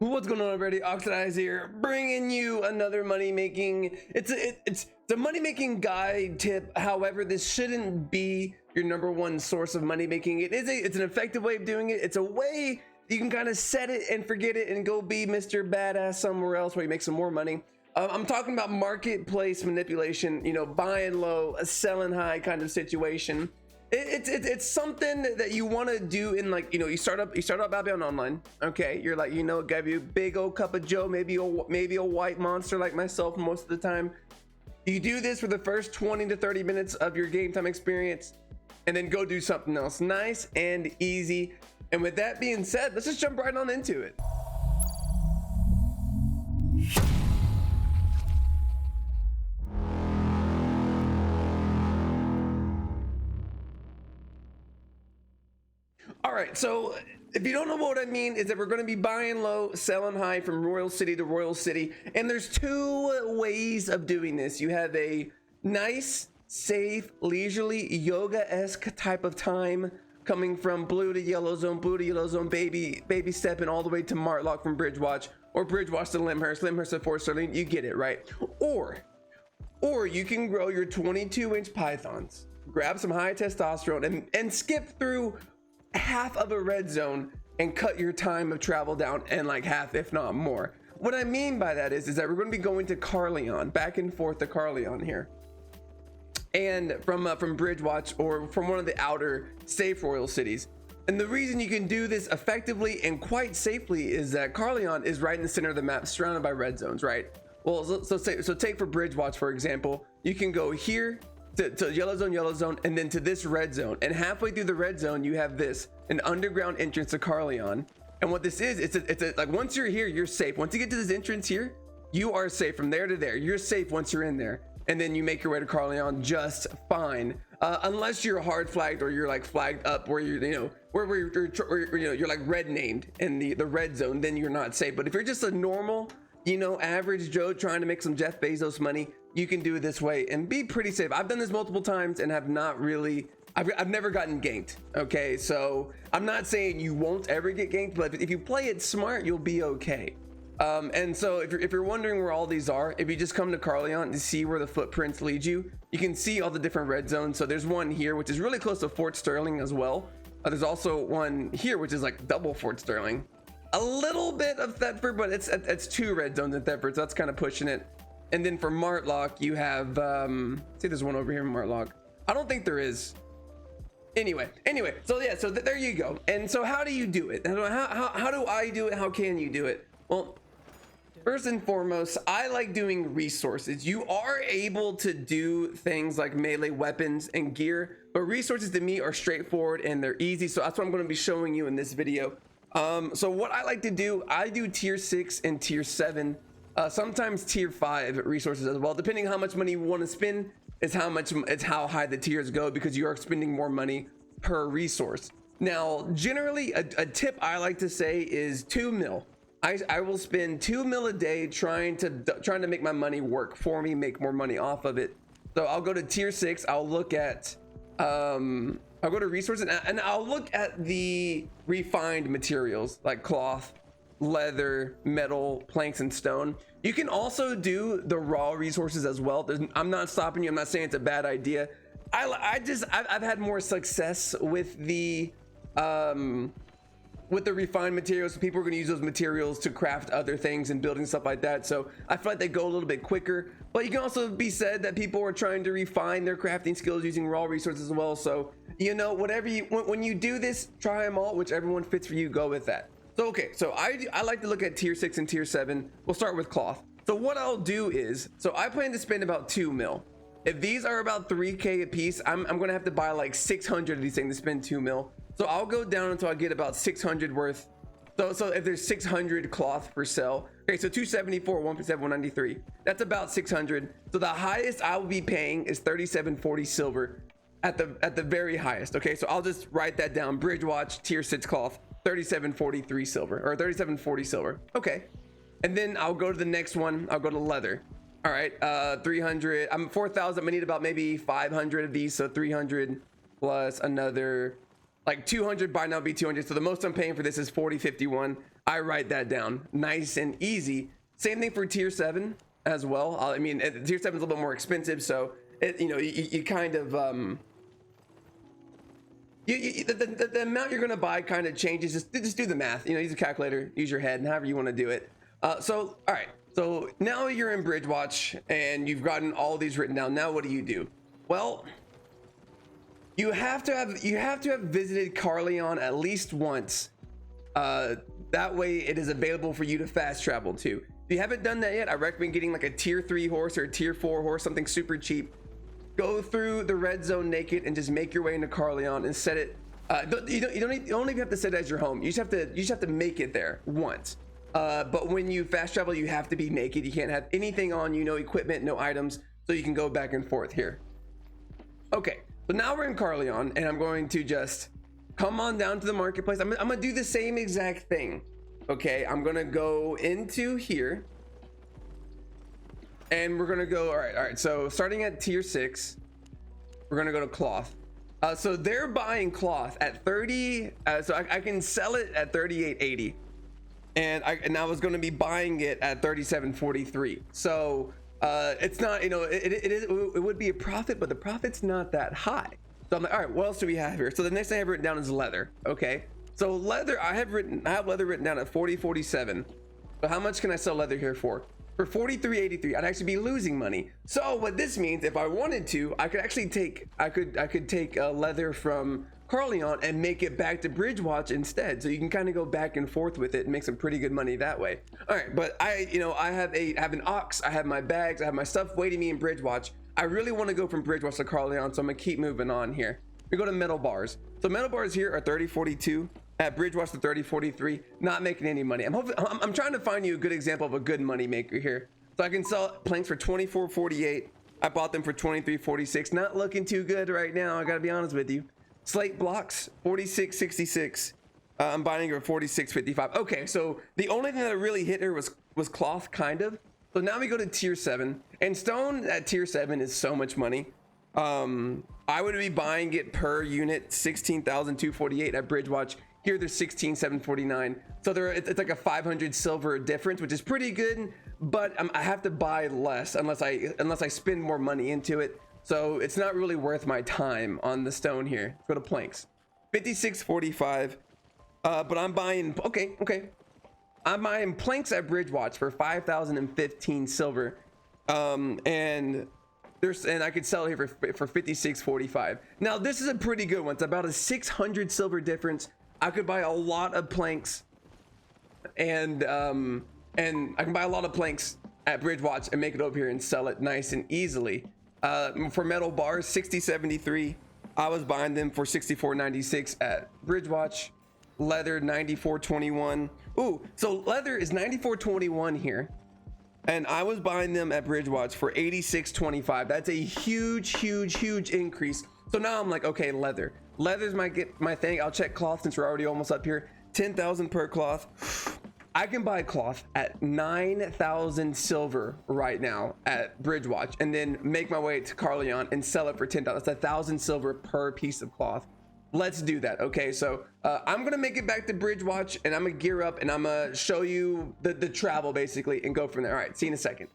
What's going on, everybody? Oxidize here, bringing you another money making. It's a money making guide tip. However, this shouldn't be your number one source of money making. It's an effective way of doing it. It's a way you can kind of set it and forget it and go be Mr. Badass somewhere else where you make some more money. I'm talking about marketplace manipulation. You know, buying low, selling high kind of situation. It's something that you want to do in, like, you know, you start up Babylon Online. Okay, you're like, you know, give you a big old cup of Joe, maybe a white monster like myself most of the time. You do this for the first 20 to 30 minutes of your game time experience, and then go do something else nice and easy. And with that being said, let's just jump right on into it. All right, so if you don't know what I mean, is that we're going to be buying low, selling high from Royal City to Royal City. And there's two ways of doing this. You have a nice, safe, leisurely, yoga-esque type of time coming from blue to yellow zone, baby stepping all the way to Martlock from Bridgewatch, or Bridgewatch to Limhurst to Fort Sterling. You get it, right? Or you can grow your 22-inch pythons, grab some high testosterone, and skip through half of a red zone and cut your time of travel down and like half, if not more. What I mean by that is that we're going to be going to Carleon, back and forth to Carleon here, and from Bridgewatch or from one of the outer safe royal cities. And the reason you can do this effectively and quite safely is that Carleon is right in the center of the map, surrounded by red zones, right? Well, so take for Bridgewatch, for example, you can go here to yellow zone, and then to this red zone, and halfway through the red zone you have an underground entrance to Carleon. And what this is, it's a like, once you're here, you're safe. Once you get to this entrance here, you are safe from there to there. You're safe once you're in there, and then you make your way to Carleon just fine, unless you're hard flagged or you're like flagged up where you're, you know, where you're like red named in the red zone. Then you're not safe. But if you're just a normal, you know, average Joe trying to make some Jeff Bezos money, you can do it this way and be pretty safe. I've done this multiple times and have not really, I've never gotten ganked. Okay, so I'm not saying you won't ever get ganked, but if you play it smart, you'll be okay. And so if you're wondering where all these are, if you just come to Carleon to see where the footprints lead you, you can see all the different red zones. So there's one here, which is really close to Fort Sterling as well. There's also one here, which is like double Fort Sterling. A little bit of Thetford, but it's two red zones in Thetford, so that's kind of pushing it. And then for Martlock, you have see, there's one over here in Martlock. I don't think there is. Anyway, so yeah, so there you go. And so how do you do it? How do I do it? How can you do it? Well, first and foremost, I like doing resources. You are able to do things like melee weapons and gear, but resources to me are straightforward and they're easy. So that's what I'm going to be showing you in this video. So what I like to do, I do tier 6 and tier 7, sometimes tier 5 resources as well. Depending on how much money you want to spend is how high the tiers go, because you are spending more money per resource. Now, generally a tip I like to say is 2 mil. I will spend 2 mil a day trying to make my money work for me, make more money off of it. So I'll go to tier 6. I'll look at I'll go to resources and I'll look at the refined materials like cloth, leather, metal, planks, and stone. You can also do the raw resources as well. I'm not stopping you. I'm not saying it's a bad idea. I've had more success with the refined materials. So people are going to use those materials to craft other things and building stuff like that. So I feel like they go a little bit quicker. But you can also be said that people are trying to refine their crafting skills using raw resources as well. So, you know, whatever when you do this, try them all, whichever one fits for you, go with that. So okay, so I like to look at tier 6 and tier 7. We'll start with cloth. So what I'll do is, so I plan to spend about 2 mil. If these are about 3k a piece, I'm gonna have to buy like 600 of these things to spend 2 mil. So I'll go down until I get about 600 worth. So if there's 600 cloth for sale, okay, so 274, 157, 193, that's about 600. So the highest I will be paying is 3740 silver at the very highest. Okay, so I'll just write that down. Bridgewatch tier 6 cloth, 3743 silver, or 3740 silver. Okay, and then I'll go to the next one. I'll go to leather. All right, 300. I'm 4,000. I need about maybe 500 of these, so 300 plus another like 200. By now be 200. So the most I'm paying for this is 4051. I write that down nice and easy. Same thing for tier 7 as well. I mean, tier 7 is a little bit more expensive, so it, you know, you kind of the amount you're gonna buy kind of changes. Just do the math. You know, use a calculator, use your head, however you want to do it. So all right, so now you're in Bridgewatch and you've gotten all these written down. Now what do? Well, you have to have visited Carleon at least once. That way it is available for you to fast travel to. If you haven't done that yet, I recommend getting like a tier 3 horse or a tier 4 horse, something super cheap. Go through the red zone naked and just make your way into Carleon and set it. You don't even have to set it as your home. You just have to make it there once. But when you fast travel, you have to be naked. You can't have anything on you, no equipment, no items, so you can go back and forth here. Okay, so now we're in Carleon, and I'm going to just come on down to the marketplace. I'm gonna do the same exact thing. Okay, I'm gonna go into here, and we're gonna go. All right. So starting at tier 6, we're gonna go to cloth. So they're buying cloth at 30. So I can sell it at 38.80, and I was gonna be buying it at 37.43. So it's not, you know, it would be a profit, but the profit's not that high. So I'm like, all right, what else do we have here? So the next thing I have written down is leather. Okay, so leather, I have leather written down at 40.47. So how much can I sell leather here for? For 43.83. I'd actually be losing money. So what this means, if I wanted to, I could actually take leather from Carleon and make it back to Bridgewatch instead. So you can kind of go back and forth with it and make some pretty good money that way. All right, but I have an ox, I have my bags, I have my stuff waiting me in Bridgewatch. I really want to go from Bridgewatch to Carleon, so I'm gonna keep moving on here. We go to metal bars. So metal bars here are 30.42. At Bridgewatch to 30.43. Not making any money. I'm trying to find you a good example of a good money maker here. So I can sell planks for 24.48. I bought them for 23.46. Not looking too good right now, I gotta be honest with you. Slate blocks 46.66. I'm buying it for 46.55. Okay, so the only thing that really hit her was cloth, kind of. So now we go to tier 7, and stone at tier 7 is so much money. I would be buying it per unit 16,248 at Bridgewatch. Here they're 16,749. So it's like a 500 silver difference, which is pretty good, but I have to buy less unless I spend more money into it. So it's not really worth my time on the stone here. Let's go to planks. 56.45. But I'm buying, okay. I'm buying planks at Bridgewatch for 5,015 silver. And I could sell it here for 56.45. Now this is a pretty good one. It's about a 600 silver difference. I could buy a lot of planks, and I can buy a lot of planks at Bridgewatch and make it over here and sell it nice and easily. For metal bars, 60.73. I was buying them for 64.96 at Bridgewatch. Leather 94.21. Ooh, so leather is 94.21 here, and I was buying them at Bridgewatch for 86.25. That's a huge increase. So now I'm like, okay, leather's my thing. I'll check cloth since we're already almost up here. 10,000 per cloth. I can buy cloth at 9,000 silver right now at Bridgewatch, and then make my way to Carleon and sell it for 10,000. That's 1,000 silver per piece of cloth. Let's do that. Okay, so I'm gonna make it back to Bridgewatch, and I'm gonna gear up, and I'm gonna show you the travel basically, and go from there. All right, see you in a second.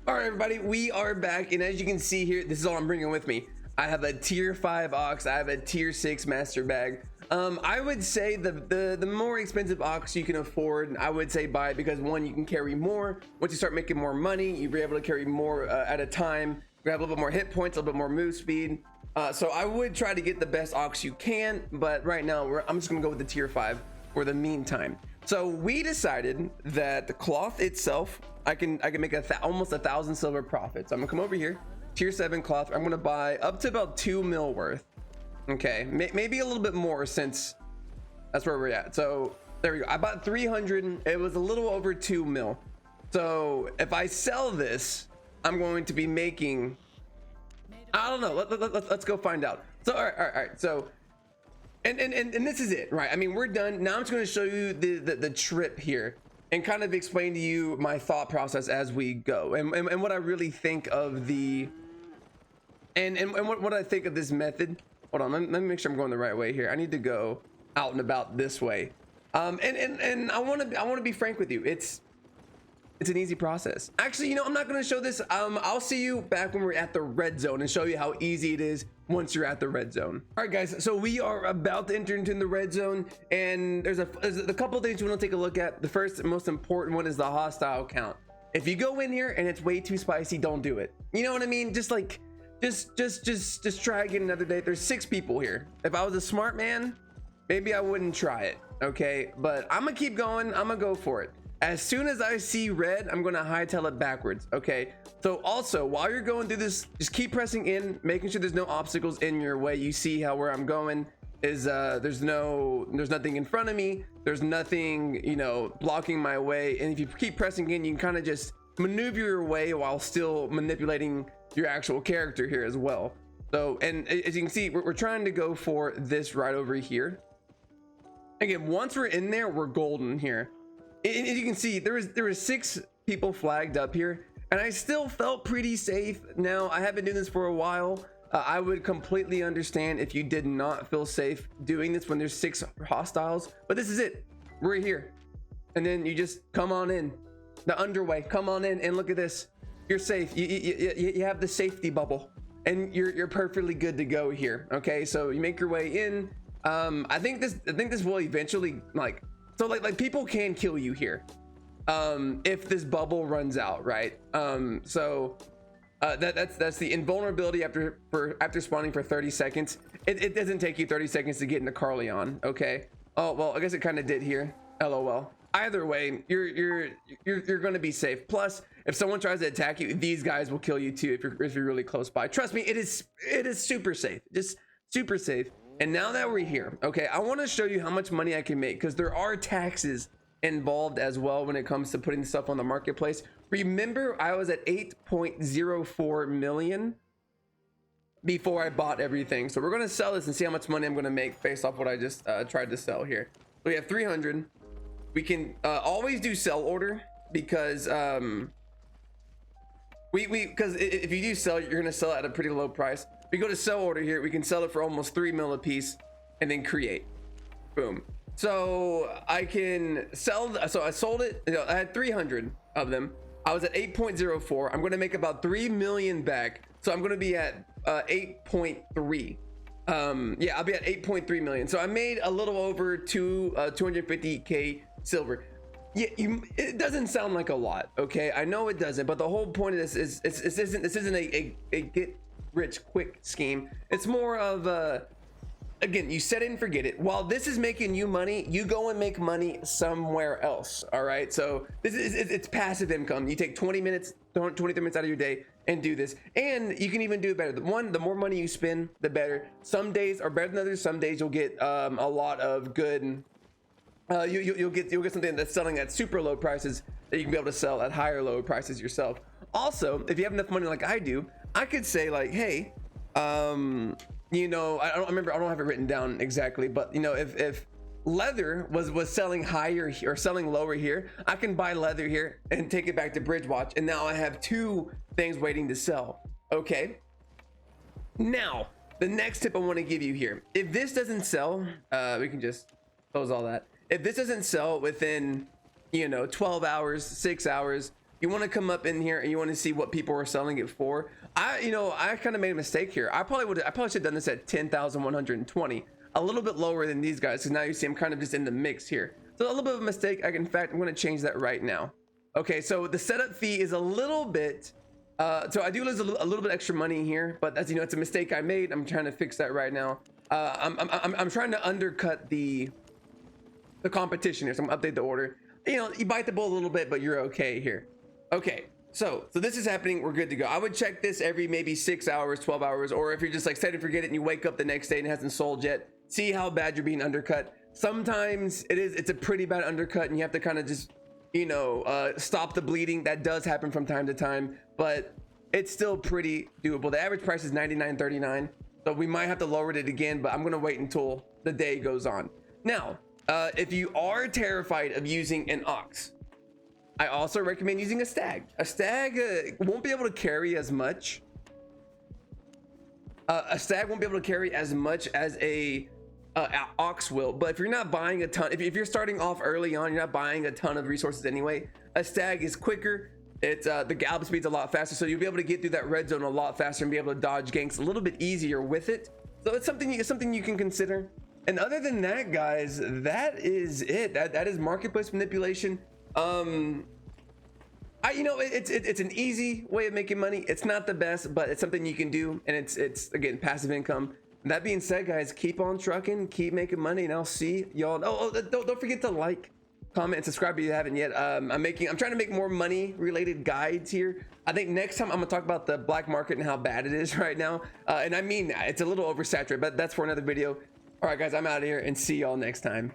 All right, everybody, we are back, and as you can see here, this is all I'm bringing with me. I have a tier 5 ox. I have a tier 6 master bag. I would say the more expensive ox you can afford, I would say buy it, because one, you can carry more. Once you start making more money, you'll be able to carry more at a time. You have a little bit more hit points, a little bit more move speed. So I would try to get the best ox you can, but right now I'm just gonna go with the tier 5 for the meantime. So we decided that the cloth itself, I can make almost 1,000 silver profit. So I'm gonna come over here. Tier 7 cloth, I'm gonna buy up to about 2 mil worth. Okay, maybe a little bit more, since that's where we're at. So there we go. I bought 300. It was a little over 2 mil. So if I sell this, I'm going to be making, I don't know. Let's go find out. So all right. So and this is it, right? I mean, we're done. Now I'm just going to show you the trip here and kind of explain to you my thought process as we go, and what I really think of the and what I think of this method. Hold on, let me make sure I'm going the right way here. I need to go out and about this way. And I want to be frank with you. It's an easy process. Actually, you know, I'm not going to show this. I'll see you back when we're at the red zone and show you how easy it is once you're at the red zone. All right, guys. So we are about to enter into the red zone, and there's a couple of things you want to take a look at. The first and most important one is the hostile count. If you go in here and it's way too spicy, don't do it. You know what I mean? Just like, just try again another day. There's 6 people here. If I was a smart man, maybe I wouldn't try it. Okay, but I'm gonna keep going. I'm gonna go for it. As soon as I see red, I'm gonna hightail it backwards. Okay, so also while you're going through this, just keep pressing in, making sure there's no obstacles in your way. You see how where I'm going is there's nothing in front of me, there's nothing, you know, blocking my way. And if you keep pressing in, you can kind of just maneuver your way while still manipulating your actual character here as well. So, and as you can see, we're trying to go for this right over here. Again, once we're in there, we're golden here. And as you can see, there was 6 people flagged up here, and I still felt pretty safe. Now, I have been doing this for a while. I would completely understand if you did not feel safe doing this when there's 6 hostiles, but this is it. We're here. And then you just come on in. The underway, come on in and look at this. You're safe. You have the safety bubble, and you're perfectly good to go here. Okay, so you make your way in. I think this will eventually, like, so like people can kill you here if this bubble runs out, right? So that's the invulnerability after spawning for 30 seconds. It doesn't take you 30 seconds to get into Carleon. Okay, oh well, I guess it kind of did here. LOL. Either way, you're gonna be safe. Plus, if someone tries to attack you, these guys will kill you too if you're really close by. Trust me, it is super safe. Just super safe. And now that we're here, okay, I want to show you how much money I can make, because there are taxes involved as well when it comes to putting stuff on the marketplace. Remember, I was at 8.04 million before I bought everything. So we're going to sell this and see how much money I'm going to make based off what I just tried to sell here. We have 300. We can always do sell order, because because if you do sell, you're going to sell at a pretty low price. We go to sell order here, we can sell it for almost 3 mil a piece, and then create. Boom. So I can sell, so I sold it, you know, I had 300 of them. I was at 8.04. I'm going to make about 3 million back, so I'm going to be at 8.3. Yeah, I'll be at 8.3 million. So I made a little over 250k silver. Yeah, it doesn't sound like a lot, okay? I know it doesn't, but the whole point of this is this isn't a get rich quick scheme. It's more of again, you set it and forget it. While this is making you money, you go and make money somewhere else. All right, so it's passive income. You take 20 minutes 23 minutes out of your day and do this, and you can even do it better. The more money you spend, the better. Some days are better than others. Some days you'll get a lot of good, you'll get something that's selling at super low prices that you can be able to sell at higher low prices yourself. Also, if you have enough money like I do, I could say like, hey, you know, I don't have it written down exactly, but you know, if leather was selling higher or selling lower here, I can buy leather here and take it back to Bridgewatch, and now I have 2 things waiting to sell. Okay, now the next tip I want to give you here, if this doesn't sell, we can just close all that. If this doesn't sell within, you know, 12 hours, 6 hours, you want to come up in here and you want to see what people are selling it for. I kind of made a mistake here. I probably should have done this at 10,120, a little bit lower than these guys, because now you see I'm kind of just in the mix here. So a little bit of a mistake. In fact, I'm going to change that right now. Okay, so the setup fee is a little bit, so I do lose a little bit extra money here, but as you know, it's a mistake I made. I'm trying to fix that right now. I'm trying to undercut the competition here, so I'm gonna update the order. You know, you bite the bullet a little bit, but you're okay here. Okay, so this is happening. We're good to go. I would check this every maybe 6 hours, 12 hours, or if you're just like set and forget it and you wake up the next day and it hasn't sold yet, see how bad you're being undercut. Sometimes it's a pretty bad undercut and you have to kind of just, you know, stop the bleeding. That does happen from time to time, but it's still pretty doable. The average price is $99.39, so we might have to lower it again, but I'm gonna wait until the day goes on. Now, if you are terrified of using an ox, I also recommend using a stag. A stag won't be able to carry as much. A stag won't be able to carry as much as a ox wilt. But if you're not buying a ton, if you're starting off early on, you're not buying a ton of resources anyway. A stag is quicker. It's the gallop speed's a lot faster, so you'll be able to get through that red zone a lot faster and be able to dodge ganks a little bit easier with it. So it's something you can consider. And other than that, guys, that is it. That is marketplace manipulation. You know, it's an easy way of making money. It's not the best, but it's something you can do, and it's again passive income. That being said, guys, keep on trucking, keep making money, and I'll see y'all. Don't forget to like, comment, and subscribe if you haven't yet. I'm trying to make more money related guides here. I think next time I'm gonna talk about the black market and how bad it is right now. And I mean, it's a little oversaturated, but that's for another video. All right, guys, I'm out of here, and see y'all next time.